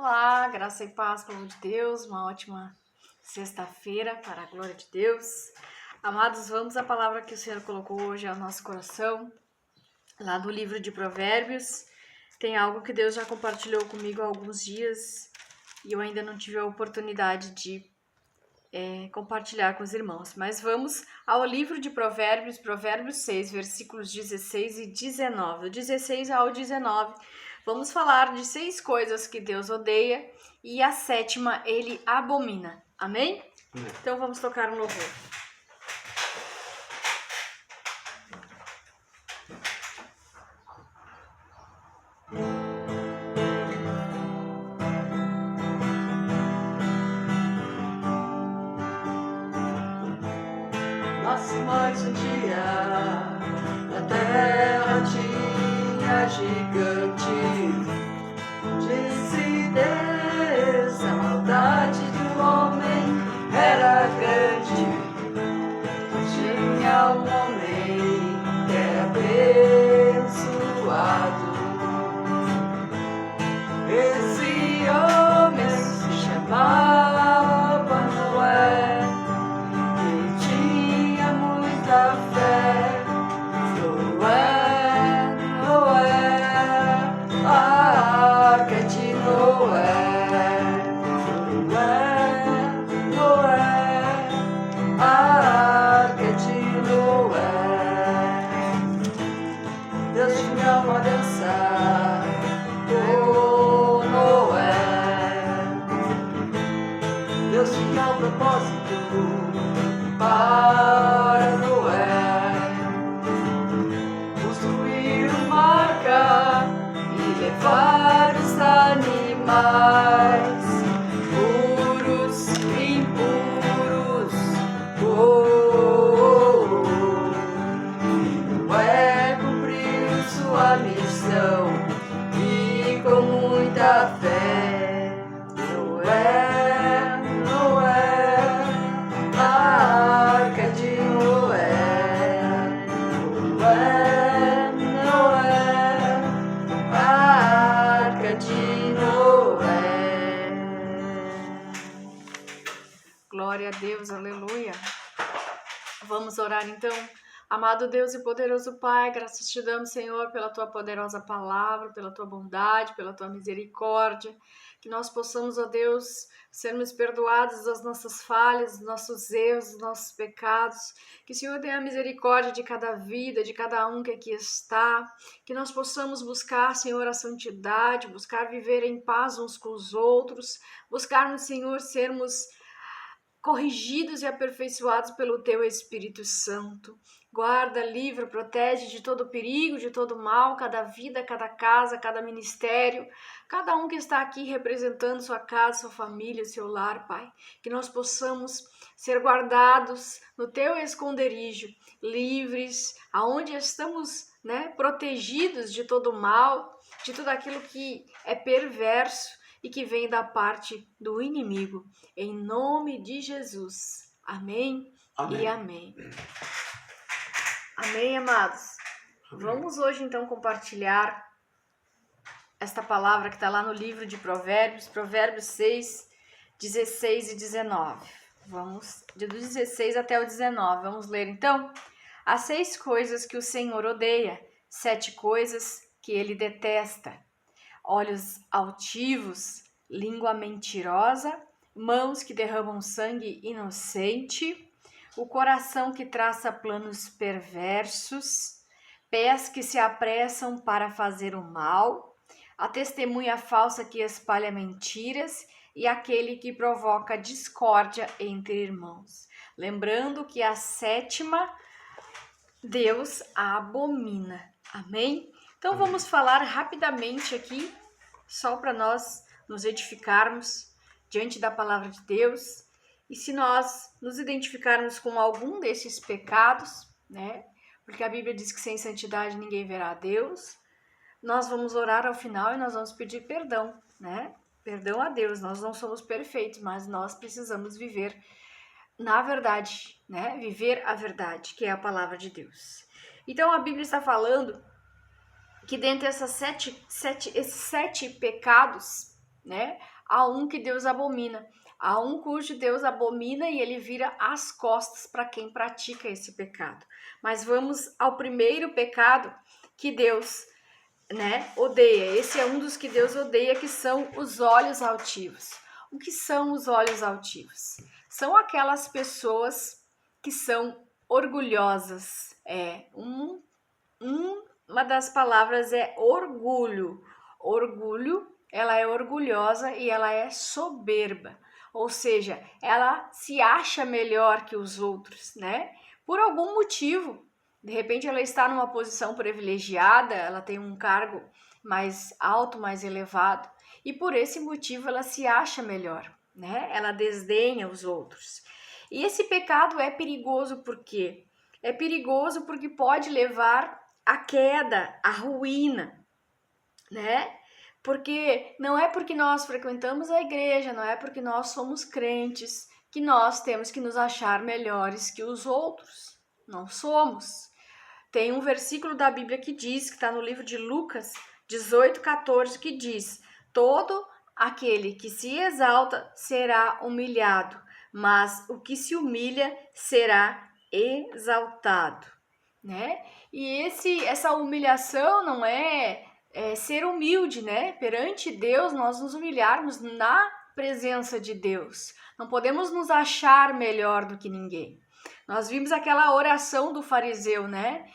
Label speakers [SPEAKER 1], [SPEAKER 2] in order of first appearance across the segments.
[SPEAKER 1] Olá, graça e paz, povo de Deus, uma ótima sexta-feira para a glória de Deus. Amados, vamos à palavra que o Senhor colocou hoje ao nosso coração, lá do livro de Provérbios. Tem algo que Deus já compartilhou comigo há alguns dias e eu ainda não tive a oportunidade de compartilhar com os irmãos. Mas vamos ao livro de Provérbios, Provérbios 6, versículos 16 e 19. Do 16 ao 19, vamos falar de 6 coisas que Deus odeia e a 7ª ele abomina. Amém? Então vamos tocar um louvor.
[SPEAKER 2] Nasce mais um dia, na terra tinha gigantes. Disse Deus, a maldade do homem era grande. Tinha um homem que era abençoado. Esse homem se chamava Noé. Da fé, Noé, a arca de Noé, Noé, a arca de Noé. Deus tinha uma aliança com Noé. Deus tinha um propósito para Noé, construir uma arca e levar os animais puros e impuros. Noé cumpriu sua missão e com muita fé. Noé,
[SPEAKER 1] Glória a Deus, aleluia. Vamos orar então. Amado Deus e poderoso Pai, graças te damos, Senhor, pela tua poderosa palavra, pela tua bondade, pela tua misericórdia. Que nós possamos, ó Deus, sermos perdoados das nossas falhas, dos nossos erros, dos nossos pecados. Que o Senhor tenha misericórdia de cada vida, de cada um que aqui está. Que nós possamos buscar, Senhor, a santidade, buscar viver em paz uns com os outros. Buscarmos, Senhor, sermos corrigidos e aperfeiçoados pelo Teu Espírito Santo. Guarda, livra, protege de todo perigo, de todo mal, cada vida, cada casa, cada ministério, cada um que está aqui representando sua casa, sua família, seu lar, Pai. Que nós possamos ser guardados no Teu esconderijo, livres, aonde estamos, protegidos de todo mal, de tudo aquilo que é perverso e que vem da parte do inimigo. Em nome de Jesus. Amém, amém. E amém. Amém, amados. Amém. Vamos hoje, então, compartilhar esta palavra que está lá no livro de Provérbios, Provérbios 6, 16 e 19. Vamos, do 16 até o 19. Vamos ler, então? As 6 coisas que o Senhor odeia, 7 coisas que Ele detesta. Olhos altivos, língua mentirosa, mãos que derramam sangue inocente, o coração que traça planos perversos, pés que se apressam para fazer o mal, a testemunha falsa que espalha mentiras e aquele que provoca discórdia entre irmãos. Lembrando que a 7ª, Deus a abomina. Amém? Então vamos falar rapidamente aqui, só para nós nos edificarmos diante da palavra de Deus. E se nós nos identificarmos com algum desses pecados, porque a Bíblia diz que sem santidade ninguém verá a Deus, nós vamos orar ao final e nós vamos pedir perdão, Perdão a Deus, nós não somos perfeitos, mas nós precisamos viver na verdade, Viver a verdade, que é a palavra de Deus. Então a Bíblia está falando que dentre esses 7 pecados, né? Há um que Deus abomina. Há um cujo Deus abomina e ele vira as costas para quem pratica esse pecado. Mas vamos ao primeiro pecado que Deus, né, odeia. Esse é um dos que Deus odeia, que são os olhos altivos. O que são os olhos altivos? São aquelas pessoas que são orgulhosas. Uma das palavras é orgulho. Orgulho, ela é orgulhosa e ela é soberba. Ou seja, ela se acha melhor que os outros, né? Por algum motivo. De repente ela está numa posição privilegiada, ela tem um cargo mais alto, mais elevado, e por esse motivo ela se acha melhor, né? Ela desdenha os outros. E esse pecado é perigoso por quê? É perigoso porque pode levar à queda, à ruína, né? Porque não é porque nós frequentamos a igreja, não é porque nós somos crentes que nós temos que nos achar melhores que os outros. Não somos. Tem um versículo da Bíblia que diz, que está no livro de Lucas 18:14, que diz: todo aquele que se exalta será humilhado, mas o que se humilha será exaltado, né? E essa humilhação não é ser humilde, né? Perante Deus, nós nos humilharmos na presença de Deus. Não podemos nos achar melhor do que ninguém. Nós vimos aquela oração do fariseu, né?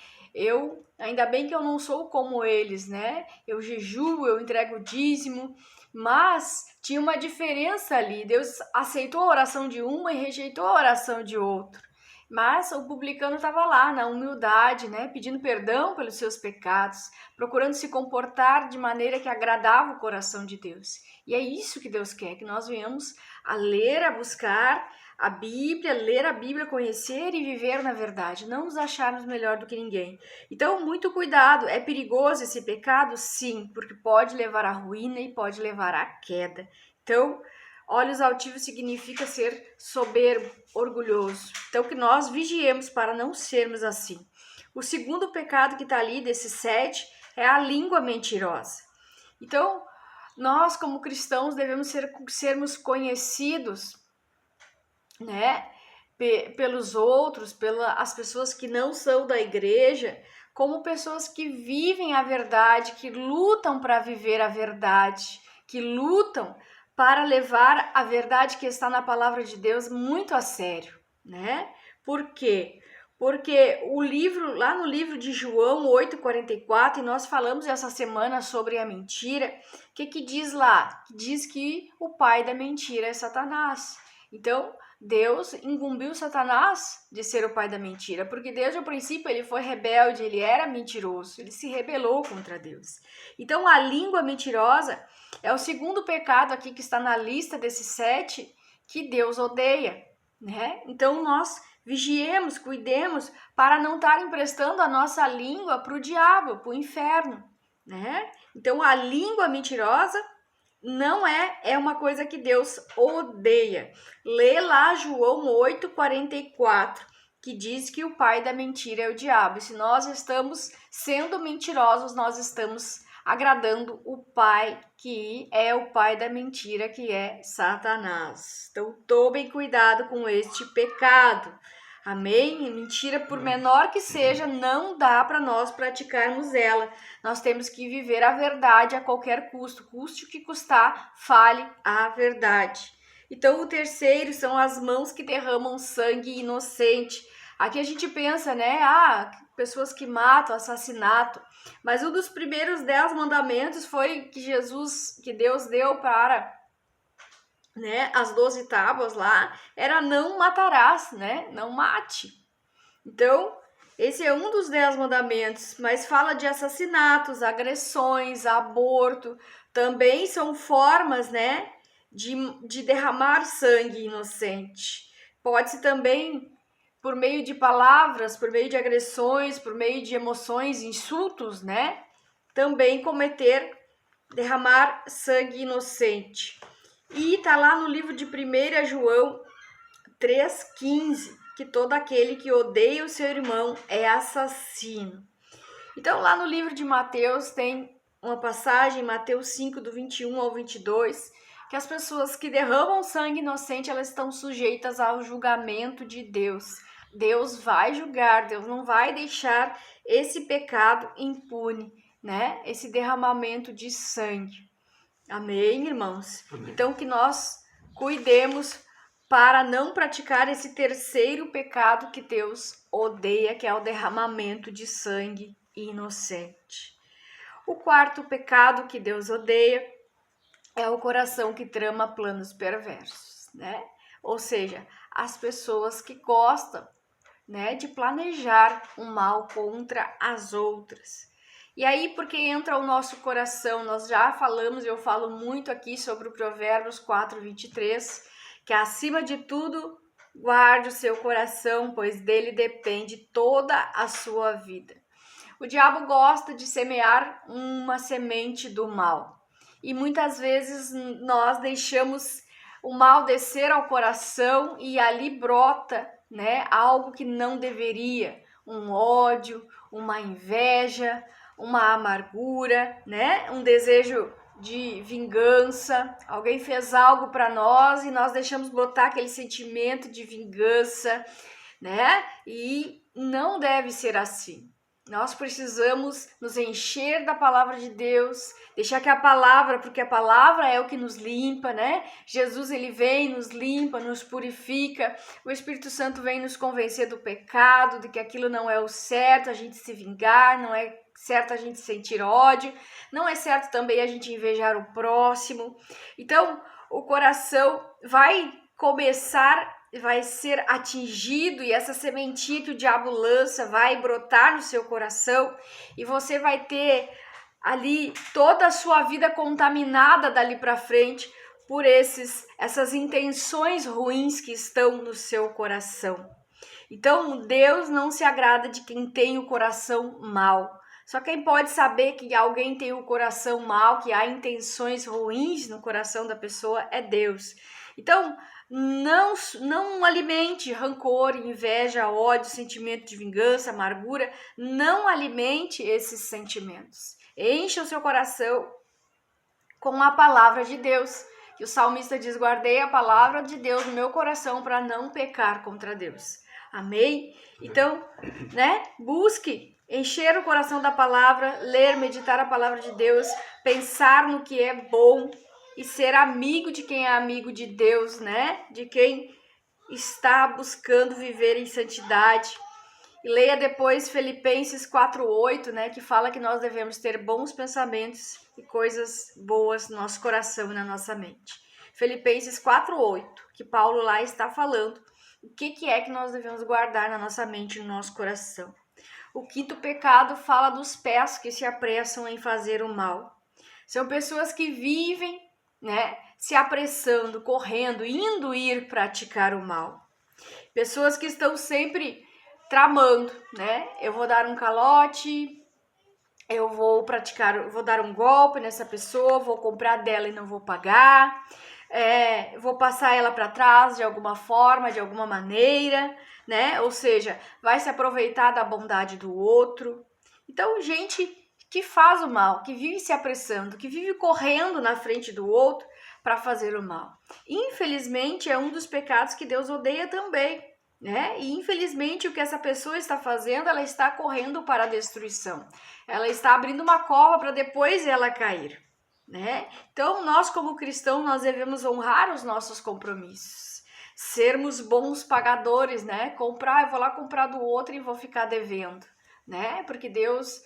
[SPEAKER 1] Ainda bem que eu não sou como eles, né? Eu jejuo, eu entrego o dízimo, mas tinha uma diferença ali. Deus aceitou a oração de uma e rejeitou a oração de outro. Mas o publicano estava lá na humildade, né? Pedindo perdão pelos seus pecados, procurando se comportar de maneira que agradava o coração de Deus. E é isso que Deus quer, que nós venhamos a ler, a buscar a Bíblia, ler a Bíblia, conhecer e viver na verdade, não nos acharmos melhor do que ninguém. Então, muito cuidado. É perigoso esse pecado? Sim, porque pode levar à ruína e pode levar à queda. Então, olhos altivos significa ser soberbo, orgulhoso. Então, que nós vigiemos para não sermos assim. O segundo pecado que está ali, desses 7, é a língua mentirosa. Então, nós como cristãos devemos sermos conhecidos, né, pelos outros, pelas pessoas que não são da igreja, como pessoas que vivem a verdade, que lutam para viver a verdade, que lutam para levar a verdade que está na palavra de Deus muito a sério, né? Por quê? Porque lá no livro de João 8:44, e nós falamos essa semana sobre a mentira, o que diz lá? Diz que o pai da mentira é Satanás. Então, Deus incumbiu Satanás de ser o pai da mentira, porque desde o princípio ele foi rebelde, ele era mentiroso, ele se rebelou contra Deus. Então, a língua mentirosa é o segundo pecado aqui que está na lista desses 7 que Deus odeia, né? Então, nós vigiemos, cuidemos para não estar emprestando a nossa língua para o diabo, para o inferno, né? Então, a língua mentirosa não é uma coisa que Deus odeia. Lê lá João 8:44, que diz que o pai da mentira é o diabo. E se nós estamos sendo mentirosos, nós estamos agradando o pai, que é o pai da mentira, que é Satanás. Então, tomem cuidado com este pecado. Amém? Mentira, por menor que seja, não dá para nós praticarmos ela. Nós temos que viver a verdade a qualquer custo. Custe o que custar, fale a verdade. Então, o terceiro são as mãos que derramam sangue inocente. Aqui a gente pensa, né? Pessoas que matam, assassinato. Mas um dos primeiros 10 mandamentos foi que Deus deu para, né, as 12 tábuas lá, era não matarás, né? Não mate. Então, esse é um dos 10 mandamentos, mas fala de assassinatos, agressões, aborto, também são formas, né, de derramar sangue inocente. Pode-se também, por meio de palavras, por meio de agressões, por meio de emoções, insultos, né, também derramar sangue inocente. E tá lá no livro de 1 João 3,15, que todo aquele que odeia o seu irmão é assassino. Então, lá no livro de Mateus tem uma passagem, Mateus 5, do 21 ao 22, que as pessoas que derramam sangue inocente, elas estão sujeitas ao julgamento de Deus. Deus vai julgar, Deus não vai deixar esse pecado impune, né? Esse derramamento de sangue. Amém, irmãos?
[SPEAKER 2] Amém.
[SPEAKER 1] Então, que nós cuidemos para não praticar esse terceiro pecado que Deus odeia, que é o derramamento de sangue inocente. O quarto pecado que Deus odeia é o coração que trama planos perversos, né? Ou seja, as pessoas que gostam, né, de planejar o mal contra as outras. E aí, porque entra o nosso coração, nós já falamos, eu falo muito aqui sobre o Provérbios 4, 23, que acima de tudo, guarde o seu coração, pois dele depende toda a sua vida. O diabo gosta de semear uma semente do mal. E muitas vezes nós deixamos o mal descer ao coração e ali brota, né, algo que não deveria, um ódio, uma inveja, uma amargura, né, um desejo de vingança. Alguém fez algo para nós e nós deixamos brotar aquele sentimento de vingança, né? E não deve ser assim. Nós precisamos nos encher da palavra de Deus, deixar que a palavra, porque a palavra é o que nos limpa, né? Jesus, ele vem, nos limpa, nos purifica. O Espírito Santo vem nos convencer do pecado, de que aquilo não é o certo, a gente se vingar, não é certo a gente sentir ódio, não é certo também a gente invejar o próximo. Então, o coração vai ser atingido e essa sementinha que o diabo lança vai brotar no seu coração e você vai ter ali toda a sua vida contaminada dali para frente por essas intenções ruins que estão no seu coração. Então, Deus não se agrada de quem tem o coração mau. Só quem pode saber que alguém tem o coração mau, que há intenções ruins no coração da pessoa, é Deus. Então, não alimente rancor, inveja, ódio, sentimento de vingança, amargura. Não alimente esses sentimentos. Encha o seu coração com a palavra de Deus. Que o salmista diz: guardei a palavra de Deus no meu coração para não pecar contra Deus. Amém? Então, né? Busque encher o coração da palavra, ler, meditar a palavra de Deus, pensar no que é bom e ser amigo de quem é amigo de Deus, né? De quem está buscando viver em santidade. E leia depois Filipenses 4:8, né? Que fala que nós devemos ter bons pensamentos e coisas boas no nosso coração e na nossa mente. Filipenses 4:8, que Paulo lá está falando o que é que nós devemos guardar na nossa mente e no nosso coração. O quinto pecado fala dos pés que se apressam em fazer o mal. São pessoas que vivem, né, se apressando, correndo, indo ir praticar o mal. Pessoas que estão sempre tramando, né? Eu vou dar um calote, eu vou dar um golpe nessa pessoa, vou comprar dela e não vou pagar, vou passar ela para trás de alguma forma, de alguma maneira, né? Ou seja, vai se aproveitar da bondade do outro. Então, gente que faz o mal, que vive se apressando, que vive correndo na frente do outro para fazer o mal. Infelizmente, é um dos pecados que Deus odeia também, né? E infelizmente o que essa pessoa está fazendo, ela está correndo para a destruição. Ela está abrindo uma cova para depois ela cair, né? Então, nós como cristãos, nós devemos honrar os nossos compromissos. Sermos bons pagadores, né? Eu vou lá comprar do outro e vou ficar devendo, né? Porque Deus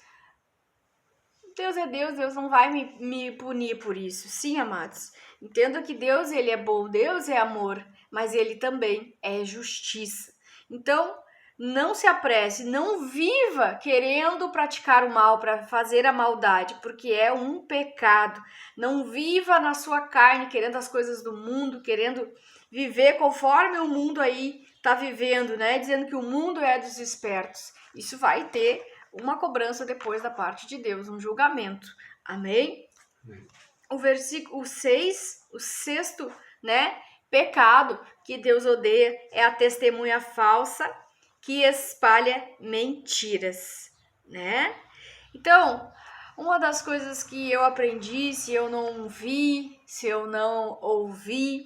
[SPEAKER 1] é Deus, Deus não vai me punir por isso. Sim, amados. Entendo que Deus, ele é bom, Deus é amor, mas ele também é justiça. Então, não se apresse, não viva querendo praticar o mal, para fazer a maldade, porque é um pecado. Não viva na sua carne, querendo as coisas do mundo, querendo viver conforme o mundo aí está vivendo, né? Dizendo que o mundo é dos espertos. Isso vai ter uma cobrança depois da parte de Deus, um julgamento. Amém? Amém. O versículo 6, o sexto, né, pecado que Deus odeia é a testemunha falsa que espalha mentiras, né? Então, Uma das coisas que eu aprendi, se eu não vi, se eu não ouvi,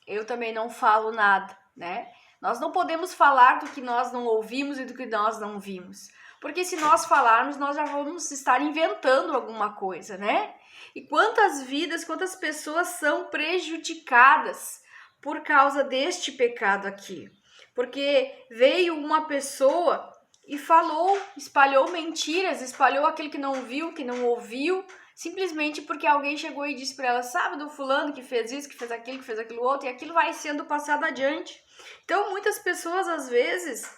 [SPEAKER 1] eu também não falo nada, né? Nós não podemos falar do que nós não ouvimos e do que nós não vimos. Porque se nós falarmos, nós já vamos estar inventando alguma coisa, né? E quantas vidas, quantas pessoas são prejudicadas por causa deste pecado aqui? Porque veio uma pessoa e falou, espalhou mentiras, espalhou aquele que não viu, que não ouviu, simplesmente porque alguém chegou e disse para ela, sabe do fulano que fez isso, que fez aquilo outro, e aquilo vai sendo passado adiante. Então, muitas pessoas, às vezes,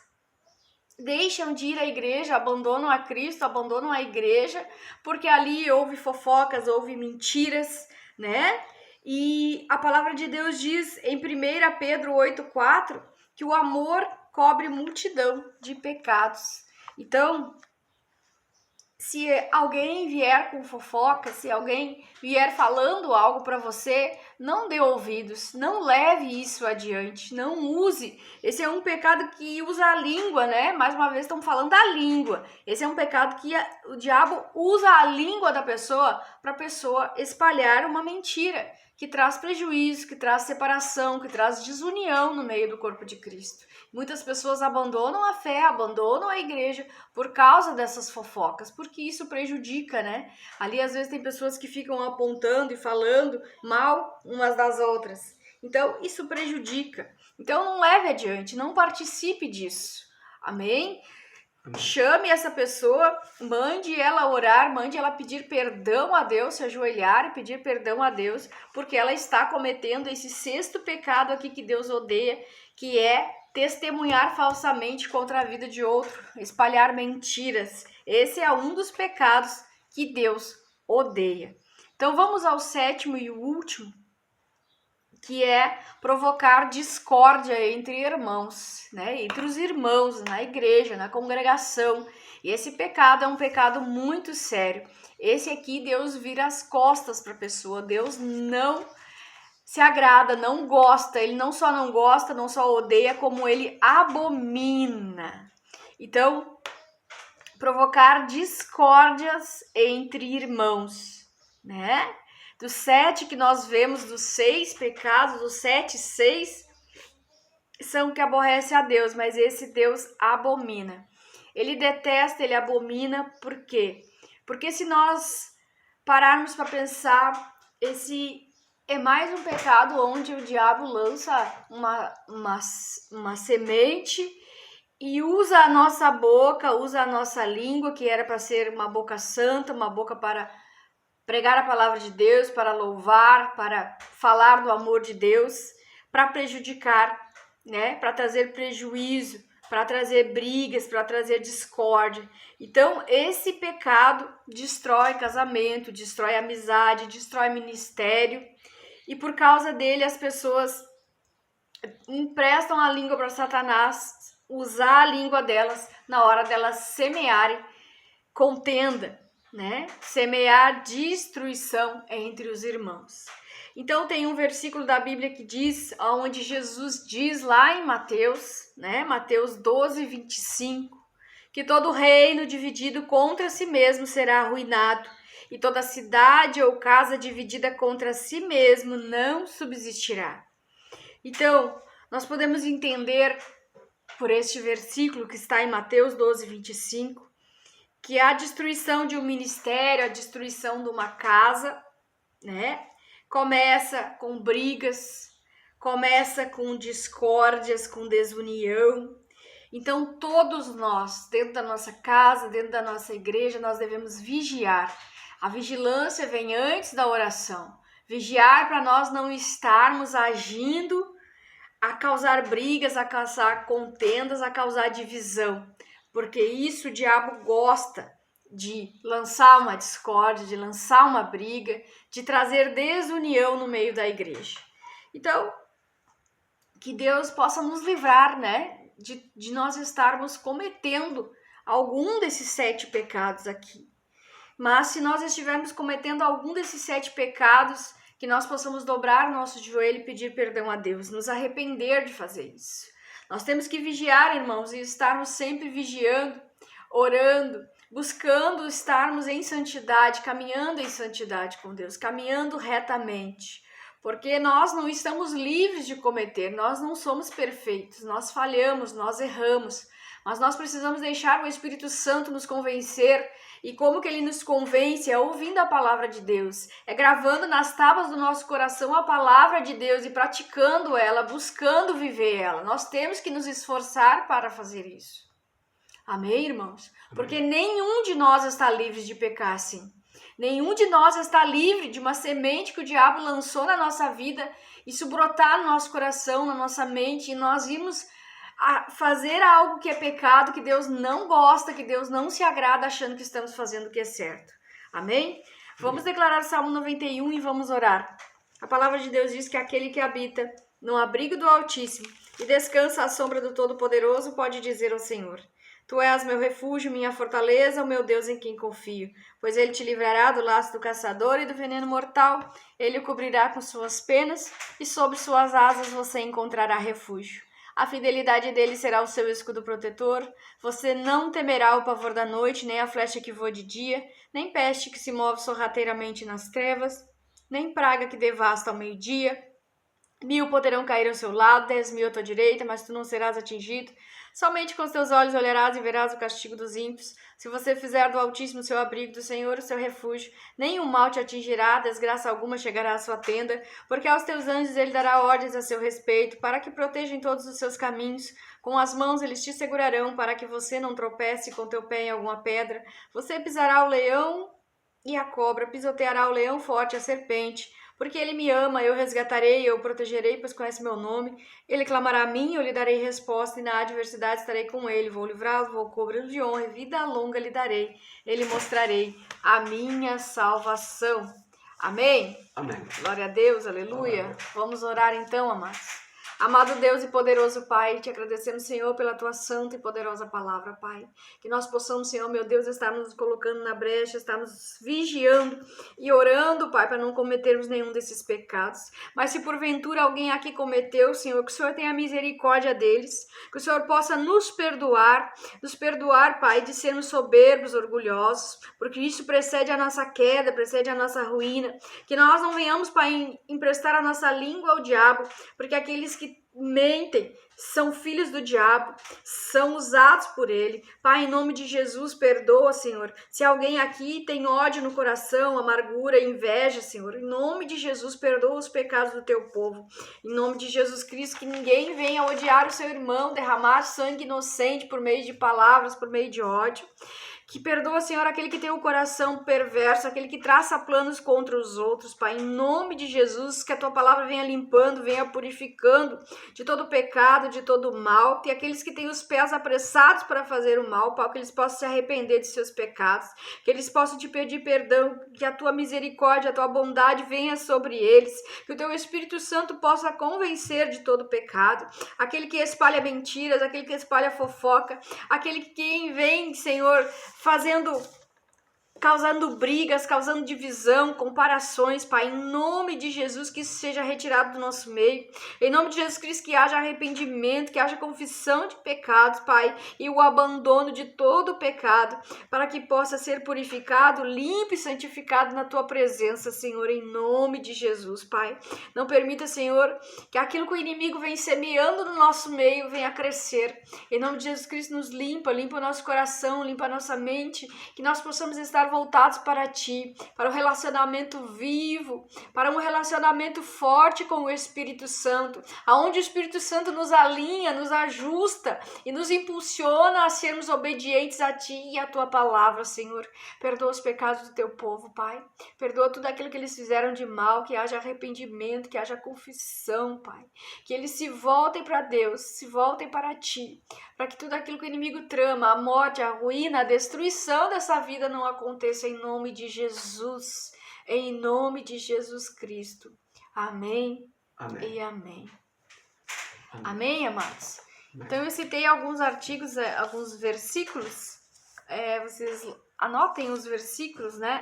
[SPEAKER 1] deixam de ir à igreja, abandonam a Cristo, abandonam a igreja, porque ali houve fofocas, houve mentiras, né? E a palavra de Deus diz em 1 Pedro 8,4 que o amor cobre multidão de pecados. Então, se alguém vier com fofoca, se alguém vier falando algo para você, não dê ouvidos, não leve isso adiante, não use. Esse é um pecado que usa a língua, né? Mais uma vez estamos falando da língua. Esse é um pecado que o diabo usa a língua da pessoa para a pessoa espalhar uma mentira que traz prejuízo, que traz separação, que traz desunião no meio do corpo de Cristo. Muitas pessoas abandonam a fé, abandonam a igreja por causa dessas fofocas, porque isso prejudica, né? Ali às vezes tem pessoas que ficam apontando e falando mal umas das outras. Então isso prejudica. Então não leve adiante, não participe disso. Amém? Chame essa pessoa, mande ela orar, mande ela pedir perdão a Deus, se ajoelhar e pedir perdão a Deus, porque ela está cometendo esse sexto pecado aqui que Deus odeia, que é testemunhar falsamente contra a vida de outro, espalhar mentiras. Esse é um dos pecados que Deus odeia. Então vamos ao sétimo e último, que é provocar discórdia entre irmãos, né? Entre os irmãos, na igreja, na congregação. E esse pecado é um pecado muito sério. Esse aqui, Deus vira as costas para a pessoa. Deus não se agrada, não gosta. Ele não só não gosta, não só odeia, como ele abomina. Então, provocar discórdias entre irmãos, né? Dos 7 que nós vemos, dos 6 pecados, dos 7, 6 são que aborrece a Deus, mas esse Deus abomina. Ele detesta, ele abomina, por quê? Porque se nós pararmos para pensar, esse é mais um pecado onde o diabo lança uma semente e usa a nossa boca, usa a nossa língua, que era para ser uma boca santa, uma boca para pregar a palavra de Deus, para louvar, para falar do amor de Deus, para prejudicar, né? Para trazer prejuízo, para trazer brigas, para trazer discórdia. Então, esse pecado destrói casamento, destrói amizade, destrói ministério. E por causa dele, as pessoas emprestam a língua para Satanás usar a língua delas na hora delas semearem contenda, né? Semear destruição entre os irmãos. Então tem um versículo da Bíblia que diz, onde Jesus diz lá em Mateus, né? Mateus 12, 25, que todo reino dividido contra si mesmo será arruinado, e toda cidade ou casa dividida contra si mesmo não subsistirá. Então, nós podemos entender por este versículo que está em Mateus 12, 25, que a destruição de um ministério, a destruição de uma casa, né? Começa com brigas, começa com discórdias, com desunião. Então, todos nós, dentro da nossa casa, dentro da nossa igreja, nós devemos vigiar. A vigilância vem antes da oração. Vigiar para nós não estarmos agindo a causar brigas, a causar contendas, a causar divisão. Porque isso o diabo gosta, de lançar uma discórdia, de lançar uma briga, de trazer desunião no meio da igreja. Então, que Deus possa nos livrar, né, de nós estarmos cometendo algum desses 7 pecados aqui. Mas se nós estivermos cometendo algum desses 7 pecados, que nós possamos dobrar o nosso joelho e pedir perdão a Deus, nos arrepender de fazer isso. Nós temos que vigiar, irmãos, e estarmos sempre vigiando, orando, buscando estarmos em santidade, caminhando em santidade com Deus, caminhando retamente. Porque nós não estamos livres de cometer, nós não somos perfeitos, nós falhamos, nós erramos, mas nós precisamos deixar o Espírito Santo nos convencer. E como que ele nos convence? É ouvindo a palavra de Deus, é gravando nas tábuas do nosso coração a palavra de Deus e praticando ela, buscando viver ela. Nós temos que nos esforçar para fazer isso. Amém, irmãos? Porque nenhum de nós está livre de pecar, sim. Nenhum de nós está livre de uma semente que o diabo lançou na nossa vida, isso brotar no nosso coração, na nossa mente, e nós irmos a fazer algo que é pecado, que Deus não gosta, que Deus não se agrada, achando que estamos fazendo o que é certo. Amém? Vamos declarar o Salmo 91 e vamos orar. A palavra de Deus diz que aquele que habita no abrigo do Altíssimo e descansa à sombra do Todo-Poderoso pode dizer ao Senhor: Tu és meu refúgio, minha fortaleza, o meu Deus em quem confio. Pois ele te livrará do laço do caçador e do veneno mortal. Ele o cobrirá com suas penas e sob suas asas você encontrará refúgio. A fidelidade dele será o seu escudo protetor. Você não temerá o pavor da noite, nem a flecha que voa de dia, nem peste que se move sorrateiramente nas trevas, nem praga que devasta ao meio-dia. 1000 poderão cair ao seu lado, 10.000 à tua direita, mas tu não serás atingido. Somente com os teus olhos olharás e verás o castigo dos ímpios. Se você fizer do Altíssimo o seu abrigo, do Senhor o seu refúgio, nenhum mal te atingirá, desgraça alguma chegará à sua tenda, porque aos teus anjos ele dará ordens a seu respeito, para que protejam todos os seus caminhos. Com as mãos eles te segurarão, para que você não tropece com teu pé em alguma pedra. Você pisará o leão e a cobra, pisoteará o leão forte e a serpente. Porque ele me ama, eu resgatarei, eu o protegerei, pois conhece meu nome. Ele clamará a mim, eu lhe darei resposta, e na adversidade estarei com ele. Vou livrá-lo, vou cobri-lo de honra, e vida longa lhe darei. Ele mostrarei a minha salvação. Amém?
[SPEAKER 2] Amém.
[SPEAKER 1] Glória a Deus, aleluia. Vamos orar então, amados. Amado Deus e poderoso Pai, te agradecemos, Senhor, pela tua santa e poderosa palavra, Pai. Que nós possamos, Senhor, meu Deus, estarmos nos colocando na brecha, estarmos vigiando e orando, Pai, para não cometermos nenhum desses pecados. Mas se porventura alguém aqui cometeu, Senhor, que o Senhor tenha misericórdia deles, que o Senhor possa nos perdoar, Pai, de sermos soberbos, orgulhosos, porque isso precede a nossa queda, precede a nossa ruína. Que nós não venhamos, Pai, emprestar a nossa língua ao diabo, porque aqueles que mentem são filhos do diabo, são usados por ele. Pai, em nome de Jesus, perdoa, Senhor. Se alguém aqui tem ódio no coração, amargura, inveja, Senhor, em nome de Jesus, perdoa os pecados do teu povo. Em nome de Jesus Cristo, que ninguém venha odiar o seu irmão, derramar sangue inocente por meio de palavras, por meio de ódio. Que perdoa, Senhor, aquele que tem o coração perverso, aquele que traça planos contra os outros, Pai. Em nome de Jesus, que a tua palavra venha limpando, venha purificando de todo pecado, de todo mal. E aqueles que têm os pés apressados para fazer o mal, Pai, que eles possam se arrepender de seus pecados, que eles possam te pedir perdão, que a tua misericórdia, a tua bondade venha sobre eles, que o teu Espírito Santo possa convencer de todo pecado. Aquele que espalha mentiras, aquele que espalha fofoca, aquele que vem, Senhor, causando brigas, causando divisão, comparações, Pai, em nome de Jesus, que isso seja retirado do nosso meio, em nome de Jesus Cristo, que haja arrependimento, que haja confissão de pecados, Pai, e o abandono de todo o pecado, para que possa ser purificado, limpo e santificado na Tua presença, Senhor, em nome de Jesus, Pai. Não permita, Senhor, que aquilo que o inimigo vem semeando no nosso meio venha crescer. Em nome de Jesus Cristo, nos limpa o nosso coração, limpa a nossa mente, que nós possamos estar voltados para Ti, para o relacionamento vivo, para um relacionamento forte com o Espírito Santo, aonde o Espírito Santo nos alinha, nos ajusta e nos impulsiona a sermos obedientes a Ti e a Tua palavra, Senhor. Perdoa os pecados do Teu povo, Pai. Perdoa tudo aquilo que eles fizeram de mal, que haja arrependimento, que haja confissão, Pai. Que eles se voltem para Deus, se voltem para Ti, para que tudo aquilo que o inimigo trama, a morte, a ruína, a destruição dessa vida não aconteça, em nome de Jesus, em nome de Jesus Cristo. Amém,
[SPEAKER 2] Amém.
[SPEAKER 1] E amém. Amém, amados? Amém. Então eu citei alguns artigos, alguns versículos, vocês anotem os versículos, né?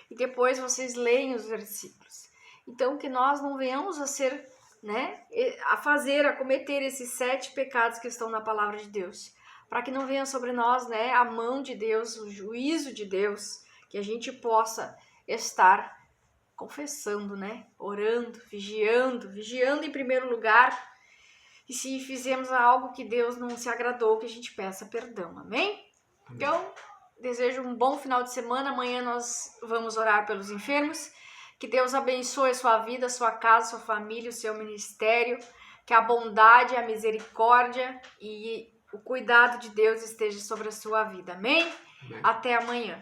[SPEAKER 1] E depois vocês leem os versículos. Então que nós não venhamos a ser, né, a cometer esses 7 pecados que estão na palavra de Deus. para que não venha sobre nós, né, a mão de Deus, o juízo de Deus, que a gente possa estar confessando, né, orando, vigiando em primeiro lugar. E se fizermos algo que Deus não se agradou, que a gente peça perdão, amém? Então, desejo um bom final de semana. Amanhã nós vamos orar pelos enfermos. Que Deus abençoe a sua vida, a sua casa, a sua família, o seu ministério. Que a bondade, a misericórdia e o cuidado de Deus esteja sobre a sua vida, amém? Até amanhã.